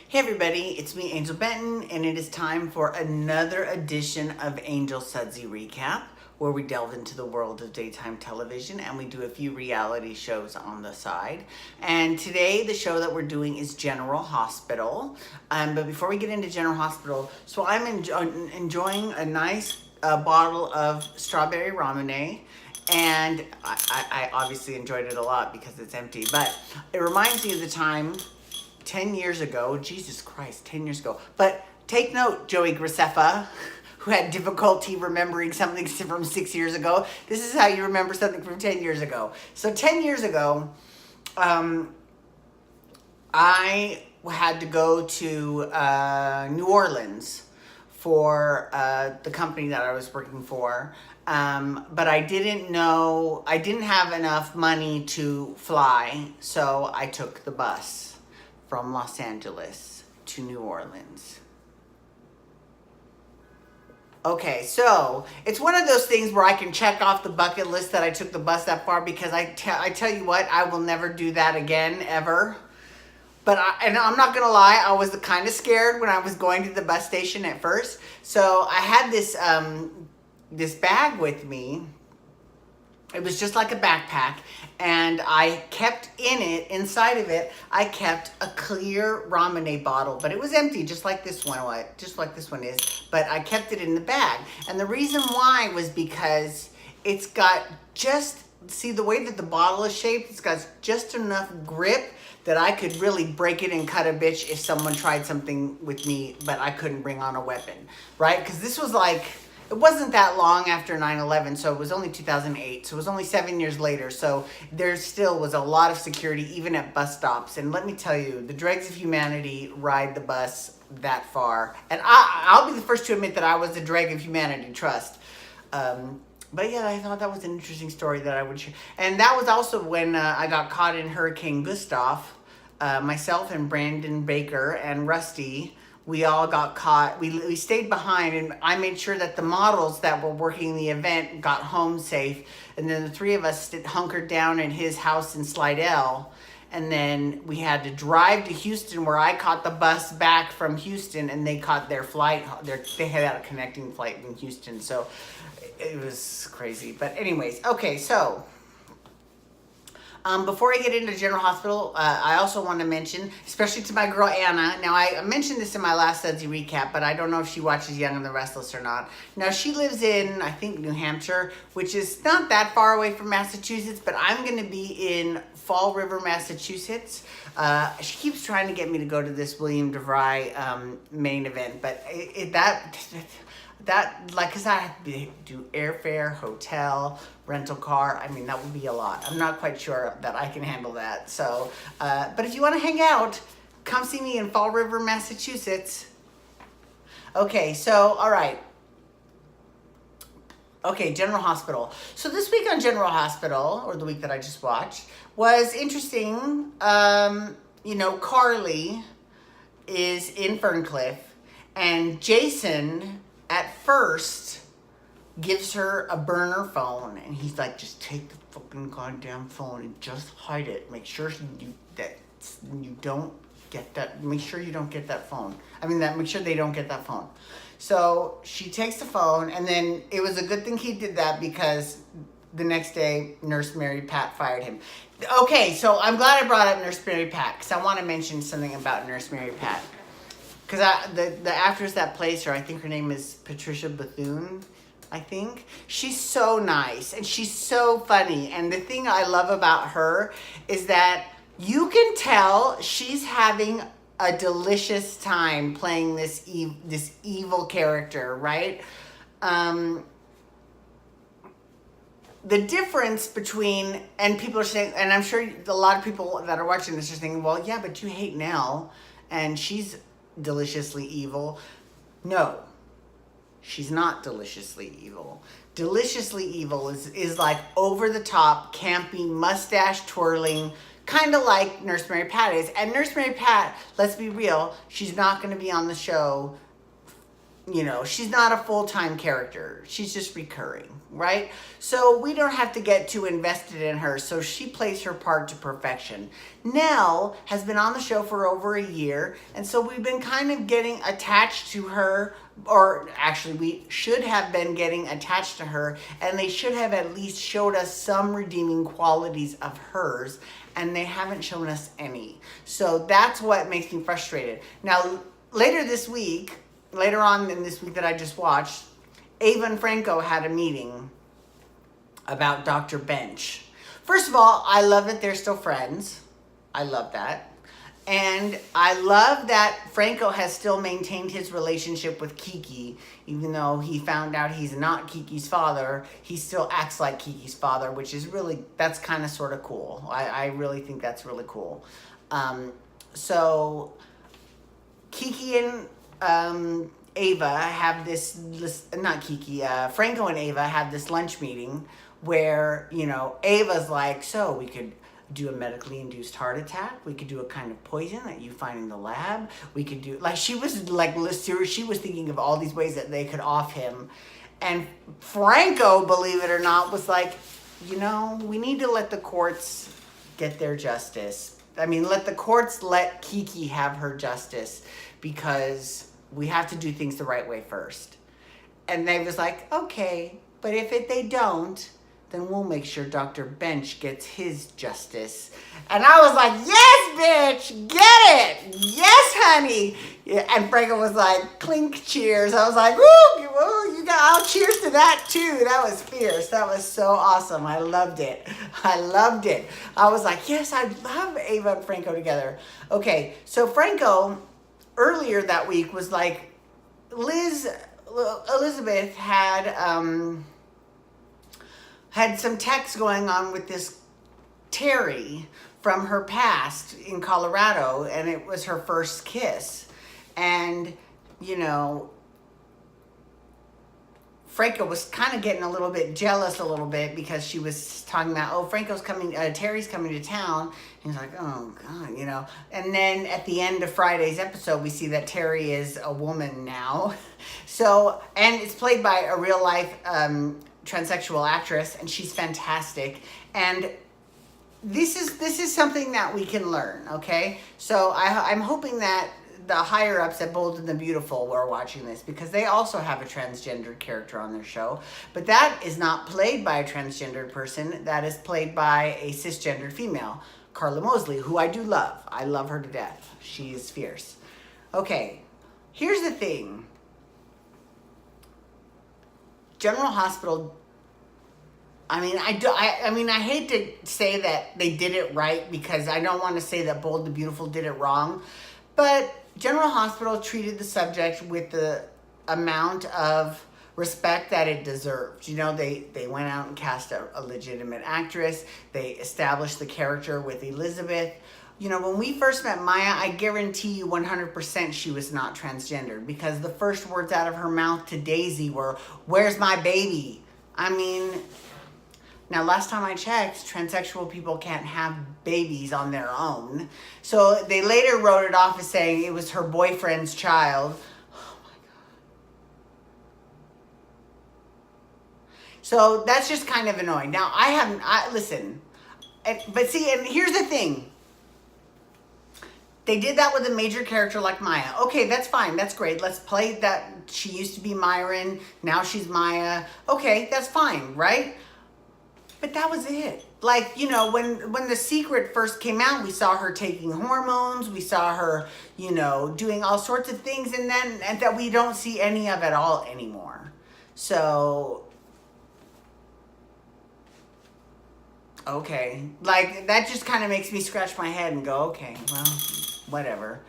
Hey everybody, it's me, Angel Benton, and it is time for another edition of Angel Sudsy Recap, where we delve into the world of daytime television and we do a few reality shows on the side. And today, the show that we're doing is General Hospital. But before we get into General Hospital, so I'm enjoying a nice bottle of strawberry ramen. And I obviously enjoyed it a lot because it's empty, but it reminds me of the time 10 years ago, Jesus Christ, 10 years ago. But take note, Joey Graceffa, who had difficulty remembering something from 6 years ago. This is how you remember something from 10 years ago. So 10 years ago, I had to go to New Orleans for the company that I was working for. But I didn't have enough money to fly, so I took the bus from Los Angeles to New Orleans. Okay, so it's one of those things where I can check off the bucket list that I took the bus that far, because I tell you what, I will never do that again, ever. But I'm not gonna lie, I was kind of scared when I was going to the bus station at first. So I had this bag with me. It was just like a backpack, and I kept inside of it, I kept a clear ramen bottle, but it was empty, just like this one is, but I kept it in the bag. And the reason why was because it's got see the way that the bottle is shaped, it's got just enough grip that I could really break it and cut a bitch if someone tried something with me, but I couldn't bring on a weapon, right? Because this was like, it wasn't that long after 9/11, so it was only 2008, so it was only 7 years later, so there still was a lot of security, even at bus stops. And let me tell you, the dregs of humanity ride the bus that far. And I'll be the first to admit that I was a dreg of humanity, trust. But yeah, I thought that was an interesting story that I would share. And that was also when I got caught in Hurricane Gustav. Myself and Brandon Baker and Rusty, we all got caught. We stayed behind, and I made sure that the models that were working the event got home safe. And then the three of us hunkered down in his house in Slidell. And then we had to drive to Houston, where I caught the bus back from Houston, and they caught their flight. They had a connecting flight in Houston. So it was crazy. But anyways, okay, so before I get into General Hospital, I also want to mention, especially to my girl Anna. Now, I mentioned this in my last Sudsy recap, but I don't know if she watches Young and the Restless or not. Now, she lives in, I think, New Hampshire, which is not that far away from Massachusetts, but I'm going to be in Fall River, Massachusetts. She keeps trying to get me to go to this William DeVry main event, but because I have to do airfare, hotel, rental car. I mean, that would be a lot. I'm not quite sure that I can handle that. So, but if you want to hang out, come see me in Fall River, Massachusetts. Okay, so, all right. Okay, General Hospital. So this week on General Hospital, or the week that I just watched, was interesting. Carly is in Ferncliff, and Jason at first gives her a burner phone, and he's like, just take the fucking goddamn phone and just hide it. Make sure you don't get that. Make sure you don't get that phone. Make sure they don't get that phone. So she takes the phone, and then it was a good thing he did that, because the next day, Nurse Mary Pat fired him. Okay, so I'm glad I brought up Nurse Mary Pat, because I want to mention something about Nurse Mary Pat. Because the actress that plays her, I think her name is Patricia Bethune, I think. She's so nice, and she's so funny. And the thing I love about her is that you can tell she's having a delicious time playing this evil character, right? The difference between, and people are saying, and I'm sure a lot of people that are watching this are thinking, well, yeah, but you hate Nelle, and she's deliciously evil. No, she's not deliciously evil. Deliciously evil is like over the top, campy, mustache twirling, kind of like Nurse Mary Pat is. And Nurse Mary Pat, let's be real, she's not going to be on the show she's not a full-time character. She's just recurring, right? So we don't have to get too invested in her. So she plays her part to perfection. Nelle has been on the show for over a year, and so we've been kind of getting attached to her, or actually we should have been getting attached to her, and they should have at least showed us some redeeming qualities of hers, and they haven't shown us any. So that's what makes me frustrated. Now, later on in this week that I just watched, Ava and Franco had a meeting about Dr. Bench. First of all, I love that they're still friends. I love that. And I love that Franco has still maintained his relationship with Kiki, even though he found out he's not Kiki's father. He still acts like Kiki's father, which is really, that's kind of sort of cool. I really think that's really cool. So Kiki and Ava have Franco and Ava have this lunch meeting where, Ava's like, so we could do a medically induced heart attack. We could do a kind of poison that you find in the lab. We could do, she was serious. She was thinking of all these ways that they could off him. And Franco, believe it or not, was like, we need to let the courts get their justice. I mean, let the courts let Kiki have her justice, because we have to do things the right way first. And they was like, okay, but if they don't, then we'll make sure Dr. Bench gets his justice. And I was like, yes, bitch, get it. Yes, honey. Yeah, and Franco was like, clink, cheers. I was like, woo, I'll cheers to that too. That was fierce. That was so awesome. I loved it. I was like, yes, I love Ava and Franco together. Okay, so Franco earlier that week was like, Elizabeth had some text going on with this Terry from her past in Colorado, and it was her first kiss. And, Franco was kind of getting a little bit jealous because she was talking about, Terry's coming to town. He's like, oh God, And then at the end of Friday's episode, we see that Terry is a woman now. So, and it's played by a real life transsexual actress, and she's fantastic. And this is something that we can learn, okay? So I'm hoping that the higher ups at Bold and the Beautiful were watching this, because they also have a transgendered character on their show, but that is not played by a transgendered person. That is played by a cisgendered female, Carla Mosley, who I do love. I love her to death. She is fierce. Okay, here's the thing. General Hospital, I hate to say that they did it right, because I don't want to say that Bold and Beautiful did it wrong, but General Hospital treated the subject with the amount of respect that it deserved. They went out and cast a legitimate actress. They established the character with Elizabeth. When we first met Maya, I guarantee you 100% she was not transgendered, because the first words out of her mouth to Daisy were, "Where's my baby?" Now, last time I checked, transsexual people can't have babies on their own. So they later wrote it off as saying it was her boyfriend's child. Oh my God. So that's just kind of annoying. Now, listen. But see, and here's the thing. They did that with a major character like Maya. Okay, that's fine. That's great. Let's play that. She used to be Myron. Now she's Maya. Okay, that's fine, right? But that was it. When The Secret first came out, we saw her taking hormones. We saw her, doing all sorts of things. And that we don't see any of it all anymore. So, okay. That just kind of makes me scratch my head and go, okay, well, whatever.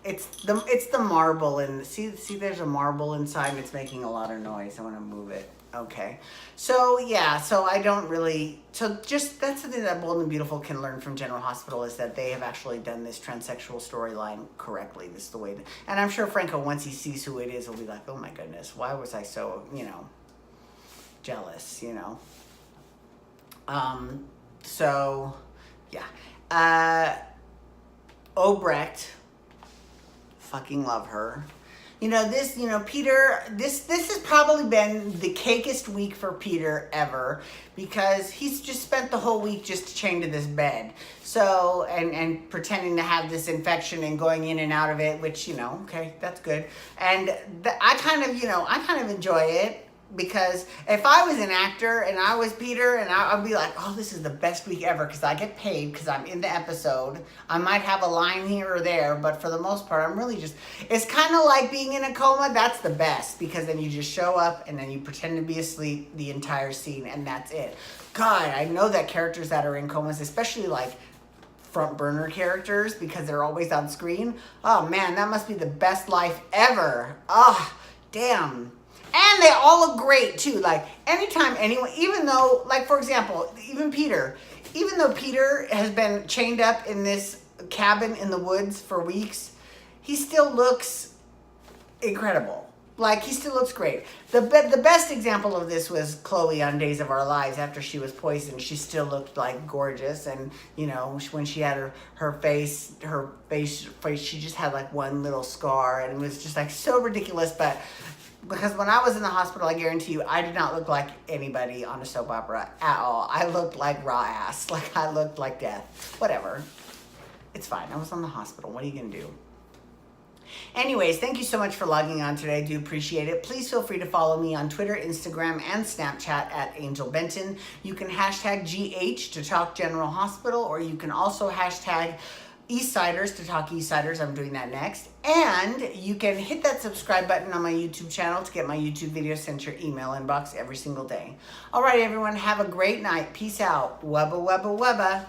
It's the marble, and see there's a marble inside and it's making a lot of noise. I want to move it. Okay. So yeah, I don't really, just that's something that Bold and Beautiful can learn from General Hospital, is that they have actually done this transsexual storyline correctly. This is the way and I'm sure Franco, once he sees who it is, will be like, oh my goodness, why was I so, jealous, So yeah. Obrecht, fucking love her. Peter, this has probably been the cakest week for Peter ever, because he's just spent the whole week just chained to this bed. So, and pretending to have this infection and going in and out of it, which, okay, that's good. And I kind of enjoy it. Because if I was an actor and I was Peter, and I'd be like, oh, this is the best week ever because I get paid because I'm in the episode. I might have a line here or there, but for the most part, I'm really it's kind of like being in a coma. That's the best, because then you just show up and then you pretend to be asleep the entire scene and that's it. God, I know that characters that are in comas, especially like front burner characters because they're always on screen. Oh man, that must be the best life ever. Oh, damn. And they all look great too. Like anytime anyone, even though, like for example, even though Peter has been chained up in this cabin in the woods for weeks, he still looks incredible. Like he still looks great. The best example of this was Chloe on Days of Our Lives. After she was poisoned, she still looked like gorgeous. And when she had her face, she just had like one little scar, and it was just like so ridiculous. But because when I was in the hospital, I guarantee you, I did not look like anybody on a soap opera at all. I looked like raw ass. Like I looked like death. Whatever. It's fine. I was on the hospital. What are you going to do? Anyways, thank you so much for logging on today. I do appreciate it. Please feel free to follow me on Twitter, Instagram, and Snapchat at Angel Benton. You can hashtag GH to talk General Hospital, or you can also hashtag Eastsiders to talk Eastsiders. I'm doing that next. And you can hit that subscribe button on my YouTube channel to get my YouTube videos sent to your email inbox every single day. All right, everyone, have a great night. Peace out. Wubba, wubba, wubba.